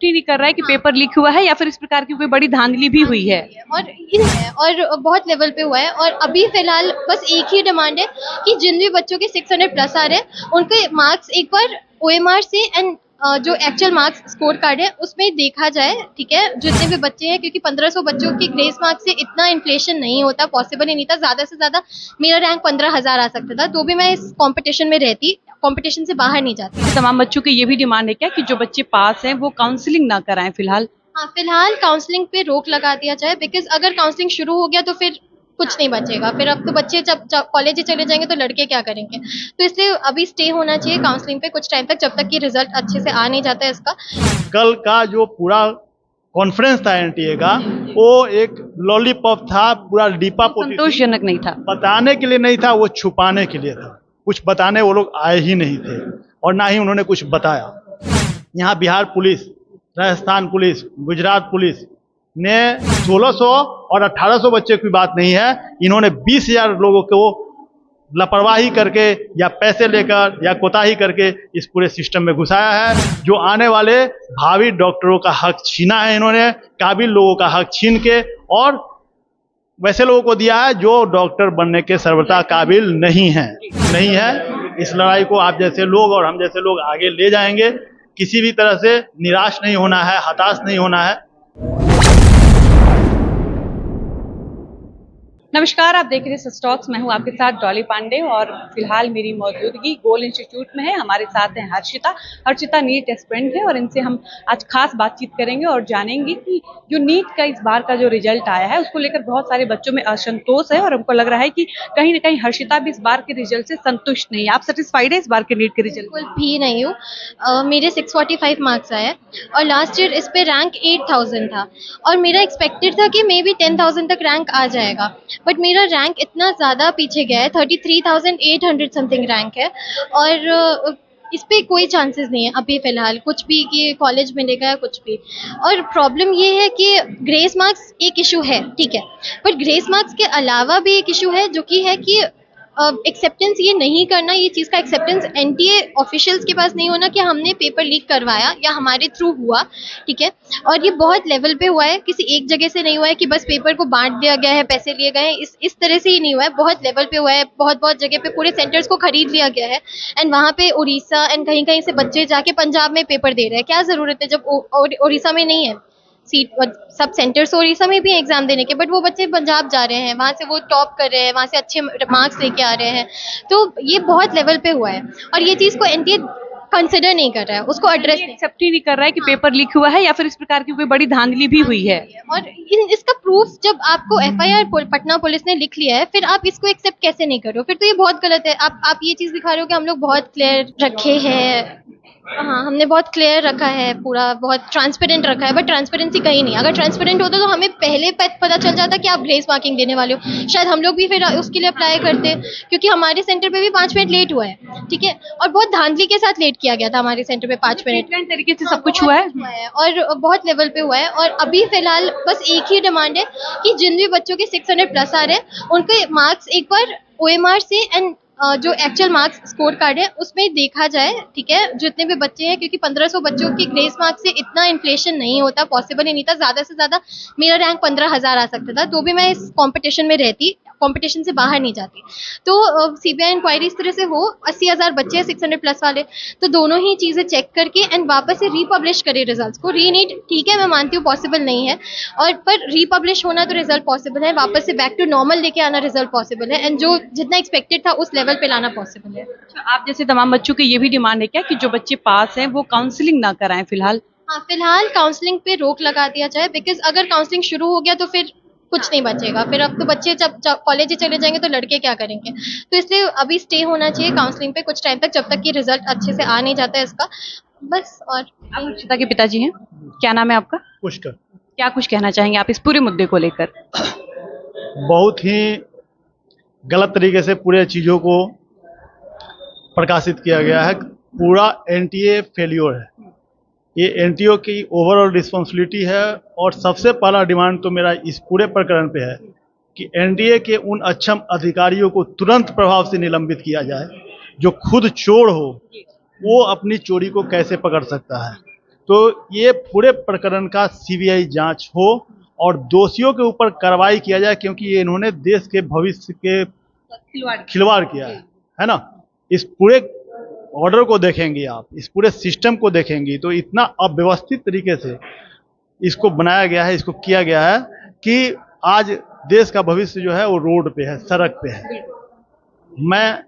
Accept ही नहीं कर रहा है कि पेपर लीक हुआ है या फिर इस प्रकार की कोई बड़ी धांधली भी हुई है। और बहुत लेवल पे हुआ है। और अभी फिलहाल बस एक ही डिमांड है कि जिन भी बच्चों के 600 प्लस आ रहे हैं उनके मार्क्स एक बार OMR से एंड जो एक्चुअल मार्क्स स्कोर कार्ड है उसमें देखा जाए, ठीक है, जितने भी बच्चे हैं, क्योंकि 1500 बच्चों की ग्रेस मार्क्स से इतना इन्फ्लेशन नहीं होता, पॉसिबल ही नहीं था। ज्यादा से ज्यादा मेरा रैंक 15,000 आ सकता था, तो भी मैं इस कंपटीशन में रहती, कंपटीशन से बाहर नहीं जाती। तमाम बच्चों की ये भी डिमांड है क्या कि जो बच्चे पास हैं वो काउंसलिंग ना कराएं फिलहाल? हाँ, फिलहाल काउंसलिंग पे रोक लगा दिया जाए, बिकॉज अगर काउंसलिंग शुरू हो गया तो फिर कुछ नहीं बचेगा। फिर अब तो बच्चे जब कॉलेज चले जाएंगे तो लड़के क्या करेंगे, तो इसलिए अभी स्टे होना चाहिए काउंसलिंग पे कुछ टाइम तक, जब तक कि रिजल्ट अच्छे से आ नहीं जाता है इसका। कल का जो पूरा कॉन्फ्रेंस था एनटीए का, वो एक लॉलीपॉप था, पूरा डीपा पोती संतोषजनक नहीं था। बताने के लिए नहीं था, वो छुपाने के लिए था। कुछ बताने वो लोग आए ही नहीं थे और ना ही उन्होंने कुछ बताया। यहाँ Bihar police, Rajasthan police, Gujarat police ने 1600 और 1800 बच्चे की बात नहीं है, इन्होंने 20,000 लोगों को लापरवाही करके या पैसे लेकर या कोताही करके इस पूरे सिस्टम में घुसाया है। जो आने वाले भावी डॉक्टरों का हक छीना है इन्होंने, काबिल लोगों का हक छीन के, और वैसे लोगों को दिया है जो डॉक्टर बनने के सर्वथा काबिल नहीं है। इस लड़ाई को आप जैसे लोग और हम जैसे लोग आगे ले जाएंगे। किसी भी तरह से निराश नहीं होना है, हताश नहीं होना है। नमस्कार, आप देख रहे हैं सच टॉक्स। मैं हूं आपके साथ डॉली पांडे और फिलहाल मेरी मौजूदगी गोल इंस्टीट्यूट में है। हमारे साथ हैं हर्षिता नीट एस्पिरेंट है और इनसे हम आज खास बातचीत करेंगे और जानेंगे कि जो नीट का इस बार का जो रिजल्ट आया है उसको लेकर बहुत सारे बच्चों में असंतोष है और हमको लग रहा है कि कहीं ना कहीं हर्षिता भी इस बार के रिजल्ट से संतुष्ट नहीं है। आप सेटिस्फाइड है इस बार के नीट के रिजल्ट? बिल्कुल भी नहीं हूँ। मेरे 645 मार्क्स आए और लास्ट ईयर इस पे रैंक 8000 था और मेरा एक्सपेक्टेड था कि मे बी 10,000 तक रैंक आ जाएगा, बट मेरा रैंक इतना ज़्यादा पीछे गया है, 33,800 समथिंग रैंक है। और इस पे कोई चांसेस नहीं है अभी फ़िलहाल कुछ भी कि कॉलेज मिलेगा या कुछ भी। और प्रॉब्लम ये है कि ग्रेस मार्क्स एक इशू है, ठीक है, बट ग्रेस मार्क्स के अलावा भी एक इशू है जो कि है कि एक्सेप्टेंस ये नहीं करना, ये चीज़ का एक्सेप्टेंस एनटीए ऑफिशियल्स के पास नहीं होना कि हमने पेपर लीक करवाया या हमारे थ्रू हुआ, ठीक है। और ये बहुत लेवल पे हुआ है, किसी एक जगह से नहीं हुआ है कि बस पेपर को बांट दिया गया है, पैसे लिए गए हैं, इस तरह से ही नहीं हुआ है। बहुत लेवल पे हुआ है, बहुत जगह पे पूरे सेंटर्स को खरीद लिया गया है एंड वहाँ पे उड़ीसा एंड कहीं कहीं से बच्चे जाके पंजाब में पेपर दे रहे हैं। क्या ज़रूरत है जब उड़ीसा में नहीं है सीट, सब सेंटर्स उड़ीसा में भी है एग्जाम देने के, बट वो बच्चे पंजाब जा रहे हैं, वहाँ से वो टॉप कर रहे हैं, वहाँ से अच्छे मार्क्स लेके आ रहे हैं। तो ये बहुत लेवल पे हुआ है और ये चीज़ को एनटीए कंसिडर नहीं कर रहा है, उसको एड्रेस एक्सेप्ट ही नहीं कर रहा है कि पेपर लीक हुआ है या फिर इस प्रकार की कोई बड़ी धांधली भी हुई है। और इसका प्रूफ जब आपको FIR पटना पुलिस ने लिख लिया है, फिर आप इसको एक्सेप्ट कैसे नहीं कर रहे हो? फिर तो ये बहुत गलत है। आप ये चीज़ दिखा रहे हो कि हम लोग बहुत क्लियर रखे हैं। हाँ, हमने बहुत क्लियर रखा है, पूरा बहुत ट्रांसपेरेंट रखा है, बट ट्रांसपेरेंसी कहीं नहीं। अगर ट्रांसपेरेंट होता तो हमें पहले पता चल जाता कि आप ग्रेस मार्किंग देने वाले हो, शायद हम लोग भी फिर उसके लिए अप्लाई करते, क्योंकि हमारे सेंटर पे भी 5 मिनट लेट हुआ है, ठीक है, और बहुत धांधली के साथ लेट किया गया था हमारे सेंटर पे 5 मिनट तरीके से सब कुछ हुआ है और बहुत लेवल पे हुआ है। और अभी फिलहाल बस एक ही डिमांड है कि जिन भी बच्चों के 600 प्लस आ रहे हैं उनके मार्क्स एक बार OMR से एंड जो एक्चुअल मार्क्स स्कोर कार्ड है उसमें देखा जाए, ठीक है, जितने भी बच्चे हैं, क्योंकि 1500 बच्चों की ग्रेस मार्क्स से इतना इन्फ्लेशन नहीं होता, पॉसिबल ही नहीं था। ज्यादा से ज्यादा मेरा रैंक 15,000 आ सकता था, तो भी मैं इस कंपटीशन में रहती, कंपटीशन से बाहर नहीं जाती। तो CBI इंक्वायरी इस तरह से हो, 80,000 बच्चे हैं 600 प्लस वाले, तो दोनों ही चीज़ें चेक करके एंड वापस से रीपब्लिश करे रिजल्ट्स को। रीनीट ठीक है, मैं मानती हूँ पॉसिबल नहीं है, और पर रीपब्लिश होना तो रिजल्ट पॉसिबल है, वापस से बैक टू नॉर्मल लेके आना रिजल्ट पॉसिबल है, एंड जो जितना एक्सपेक्टेड था उस लेवल पे लाना पॉसिबल है। आप जैसे तमाम बच्चों की ये भी डिमांड है क्या कि जो बच्चे पास हैं वो काउंसलिंग ना कराएं फिलहाल? हाँ, फिलहाल काउंसलिंग पे रोक लगा दिया जाए, बिकॉज अगर काउंसलिंग शुरू हो गया तो फिर कुछ नहीं बचेगा। फिर अब तो बच्चे जब कॉलेज चले जाएंगे तो लड़के क्या करेंगे, तो इसलिए अभी स्टे होना चाहिए काउंसलिंग पे कुछ टाइम तक, जब तक कि रिजल्ट अच्छे से आ नहीं जाता है इसका, बस। और आप हर्षिता के पिताजी हैं, क्या नाम है आपका? पुष्कर। क्या कुछ कहना चाहेंगे आप इस पूरे मुद्दे को लेकर? बहुत ही गलत तरीके से पूरे चीज़ों को प्रकाशित किया गया है। पूरा एनटीए फेल्योर है, ये एनटीए की ओवरऑल रिस्पॉन्सिबिलिटी है। और सबसे पहला डिमांड तो मेरा इस पूरे प्रकरण पे है कि एनटीए के उन अक्षम अधिकारियों को तुरंत प्रभाव से निलंबित किया जाए। जो खुद चोर हो वो अपनी चोरी को कैसे पकड़ सकता है? तो ये पूरे प्रकरण का सीबीआई जांच हो और दोषियों के ऊपर कार्रवाई किया जाए, क्योंकि ये इन्होंने देश के भविष्य के खिलवाड़ किया है ना। इस पूरे ऑर्डर को देखेंगे आप, इस पूरे सिस्टम को देखेंगी तो इतना अव्यवस्थित तरीके से इसको बनाया गया है, इसको किया गया है कि आज देश का भविष्य जो है वो रोड पे है, सड़क पे है। मैं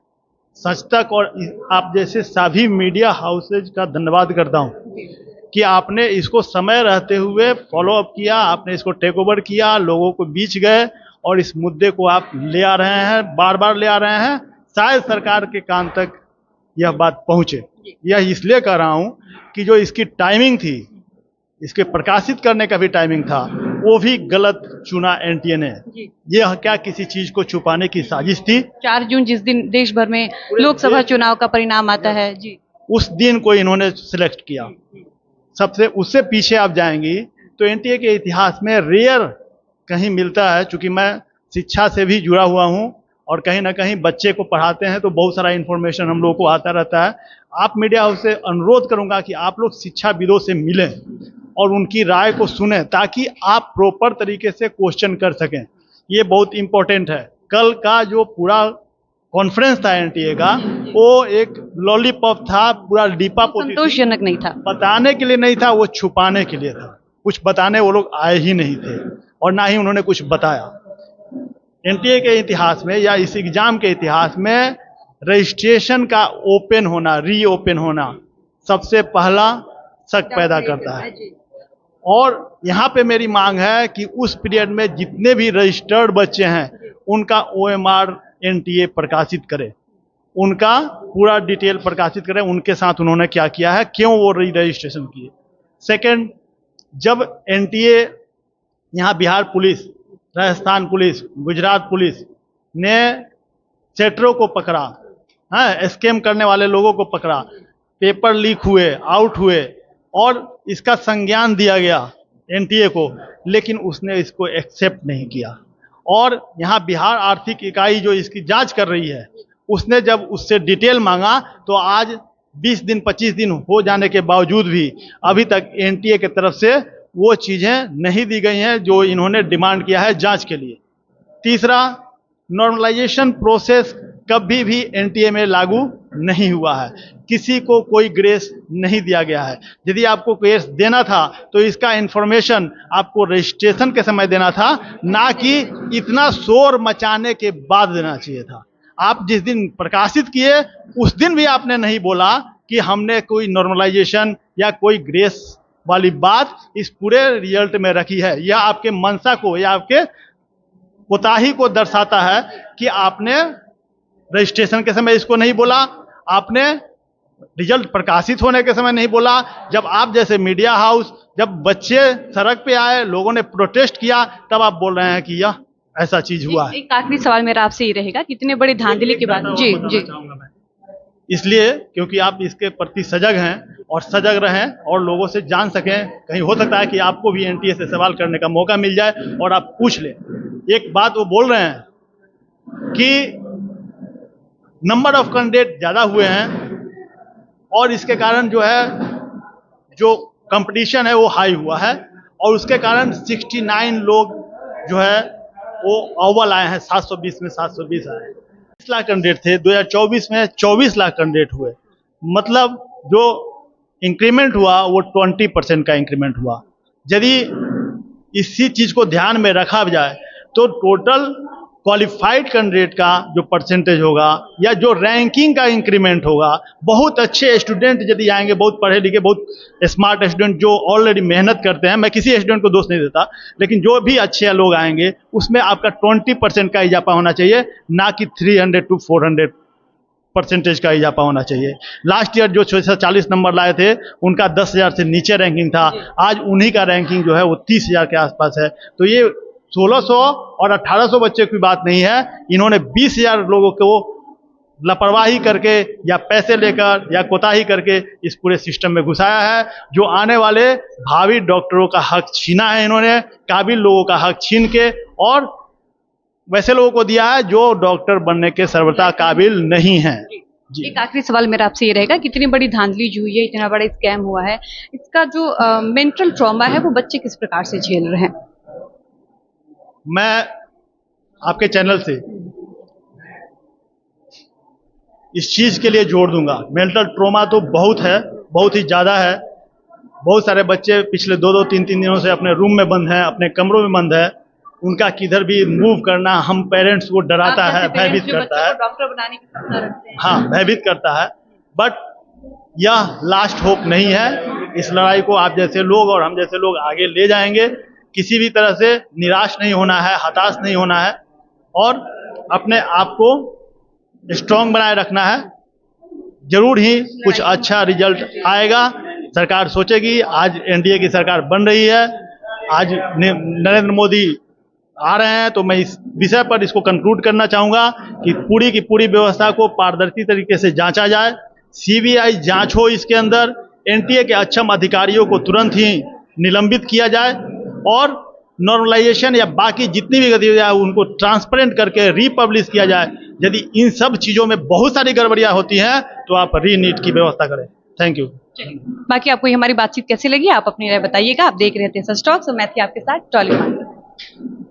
सच तक और आप जैसे सभी मीडिया हाउसेज का धन्यवाद करता हूं कि आपने इसको समय रहते हुए फॉलो अप किया, आपने इसको टेक ओवर किया, लोगों को बीच गए और इस मुद्दे को आप ले आ रहे हैं, बार बार ले आ रहे हैं। शायद सरकार के कान तक यह बात पहुंचे। यह इसलिए कह रहा हूं कि जो इसकी टाइमिंग थी, इसके प्रकाशित करने का भी टाइमिंग था, वो भी गलत चुना एनटीए ने। यह क्या किसी चीज को छुपाने की साजिश थी? 4 जून जिस दिन देश भर में लोकसभा चुनाव का परिणाम आता है जी, उस दिन को इन्होंने सिलेक्ट किया। सबसे उससे पीछे आप जाएंगी तो एनटीए के इतिहास में रेयर कहीं मिलता है। चूंकि मैं शिक्षा से भी जुड़ा हुआ हूं और कहीं ना कहीं बच्चे को पढ़ाते हैं तो बहुत सारा इन्फॉर्मेशन हम लोगों को आता रहता है। आप मीडिया हाउस से अनुरोध करूंगा कि आप लोग शिक्षाविदों से मिलें और उनकी राय को सुनें ताकि आप प्रॉपर तरीके से क्वेश्चन कर सकें। ये बहुत इंपॉर्टेंट है। कल का जो पूरा कॉन्फ्रेंस था एनटीए का, वो एक लॉलीपॉप था, पूरा डीपा पोती, संतोषजनक नहीं था। बताने के लिए नहीं था, वो छुपाने के लिए था। कुछ बताने वो लोग आए ही नहीं थे और ना ही उन्होंने कुछ बताया। एनटीए के इतिहास में या इस एग्जाम के इतिहास में रजिस्ट्रेशन का ओपन होना, रीओपन होना सबसे पहला शक पैदा करता है। और यहाँ पे मेरी मांग है कि उस पीरियड में जितने भी रजिस्टर्ड बच्चे हैं उनका ओएमआर एनटीए प्रकाशित करे, उनका पूरा डिटेल प्रकाशित करें, उनके साथ उन्होंने क्या किया है, क्यों वो रजिस्ट्रेशन किए। सेकंड, जब एनटीए यहाँ Bihar police, Rajasthan police, Gujarat police ने चैटरों को पकड़ा, हाँ, स्कैम करने वाले लोगों को पकड़ा, पेपर लीक हुए, आउट हुए और इसका संज्ञान दिया गया एनटीए को, लेकिन उसने इसको एक्सेप्ट नहीं किया। और यहाँ बिहार आर्थिक इकाई जो इसकी जांच कर रही है, उसने जब उससे डिटेल मांगा तो आज 20 दिन 25 दिन हो जाने के बावजूद भी अभी तक एनटीए की तरफ से वो चीज़ें नहीं दी गई हैं जो इन्होंने डिमांड किया है जांच के लिए। तीसरा, नॉर्मलाइजेशन प्रोसेस कभी भी एनटीए में लागू नहीं हुआ है, किसी को कोई ग्रेस नहीं दिया गया है। यदि आपको ग्रेस देना था तो इसका इंफॉर्मेशन आपको रजिस्ट्रेशन के समय देना था, ना कि इतना शोर मचाने के बाद देना चाहिए था। आप जिस दिन प्रकाशित किए उस दिन भी आपने नहीं बोला कि हमने कोई नॉर्मलाइजेशन या कोई ग्रेस वाली बात इस पूरे रिजल्ट में रखी है। यह आपके मंशा को या आपके कोताही को दर्शाता है कि आपने रजिस्ट्रेशन के समय इसको नहीं बोला, आपने रिजल्ट प्रकाशित होने के समय नहीं बोला। जब आप जैसे मीडिया हाउस, जब बच्चे सड़क पे आए, लोगों ने प्रोटेस्ट किया, तब आप बोल रहे हैं कि यह ऐसा चीज हुआ है। एक आखिरी सवाल मेरा आपसे ही रहेगा कि इतने बड़ी धांधली के बाद जी जी इसलिए क्योंकि आप इसके प्रति सजग हैं और सजग रहें और लोगों से जान सकें। कहीं हो सकता है कि आपको भी एनटीए से सवाल करने का मौका मिल जाए और आप पूछ लें। एक बात वो बोल रहे हैं कि नंबर ऑफ कैंडिडेट ज़्यादा हुए हैं और इसके कारण जो है जो कंपटीशन है वो हाई हुआ है और उसके कारण 69 लोग जो है वो अव्वल आए हैं। 720 में 720 आए हैं। 20 लाख कैंडिडेट थे, 2024 में 24 लाख कैंडिडेट हुए। मतलब जो इंक्रीमेंट हुआ वो 20% का इंक्रीमेंट हुआ। यदि इसी चीज़ को ध्यान में रखा जाए तो टोटल क्वालिफाइड कैंडिडेट का जो परसेंटेज होगा या जो रैंकिंग का इंक्रीमेंट होगा, बहुत अच्छे स्टूडेंट यदि आएंगे, बहुत पढ़े लिखे, बहुत स्मार्ट स्टूडेंट जो ऑलरेडी मेहनत करते हैं, मैं किसी स्टूडेंट को दोष नहीं देता, लेकिन जो भी अच्छे लोग आएंगे उसमें आपका 20% का इजाफा होना चाहिए, ना कि 300 to 400% का इजाफा होना चाहिए। लास्ट ईयर जो 640 नंबर लाए थे उनका 10,000 से नीचे रैंकिंग था, आज उन्हीं का रैंकिंग जो है वो 30,000 के आसपास है। तो ये 1600 और 1800 बच्चे की बात नहीं है, इन्होंने 20,000 लोगों को लापरवाही करके या पैसे लेकर या कोताही करके इस पूरे सिस्टम में घुसाया है। जो आने वाले भावी डॉक्टरों का हक छीना है इन्होंने, काबिल लोगों का हक छीन के, और वैसे लोगों को दिया है जो डॉक्टर बनने के सर्वथा काबिल नहीं हैं। जी। एक आखिरी सवाल मेरा आपसे ये रहेगा कि इतनी बड़ी धांधली जो हुई है, इतना बड़ा स्कैम हुआ है, इसका जो मेंटल ट्रॉमा है वो बच्चे किस प्रकार से झेल रहे हैं? मैं आपके चैनल से इस चीज के लिए जोड़ दूंगा। मेंटल ट्रॉमा तो बहुत है, बहुत ही ज्यादा है। बहुत सारे बच्चे पिछले 2-2, 3-3 दिनों से अपने रूम में बंद हैं, अपने कमरों में बंद है। उनका किधर भी मूव करना हम पेरेंट्स को डराता आप है, जैसे भयभीत पेरेंट्स जो करता बच्चों है। को डॉक्टर बनाने की सपना रखते हैं। हाँ, भयभीत करता है। बट यह लास्ट होप नहीं है। इस लड़ाई को आप जैसे लोग और हम जैसे लोग आगे ले जाएंगे। किसी भी तरह से निराश नहीं होना है, हताश नहीं होना है और अपने आप को स्ट्रांग बनाए रखना है। जरूर ही कुछ अच्छा रिजल्ट आएगा। सरकार सोचेगी। आज एनडीए की सरकार बन रही है। आज नरेंद्र मोदी आ रहे हैं, तो मैं इस विषय पर इसको कंक्लूड करना चाहूंगा कि पूरी की पूरी व्यवस्था को पारदर्शी तरीके से जांचा जाए। सीबीआई जांच हो इसके अंदर। एनटीए के अक्षम अधिकारियों को तुरंत ही निलंबित किया जाए और नॉर्मलाइजेशन या बाकी जितनी भी गतिविधियां उनको ट्रांसपेरेंट करके रीपब्लिश किया जाए। यदि इन सब चीजों में बहुत सारी गड़बड़ियां होती हैं तो आप रीनीट की व्यवस्था करें। Thank you. बाकी आपको ये हमारी बातचीत कैसी लगी, आप अपनी राय बताइएगा। आप देख रहे थे सच टॉक्स और मैं थी आपके साथ डॉली पांडे।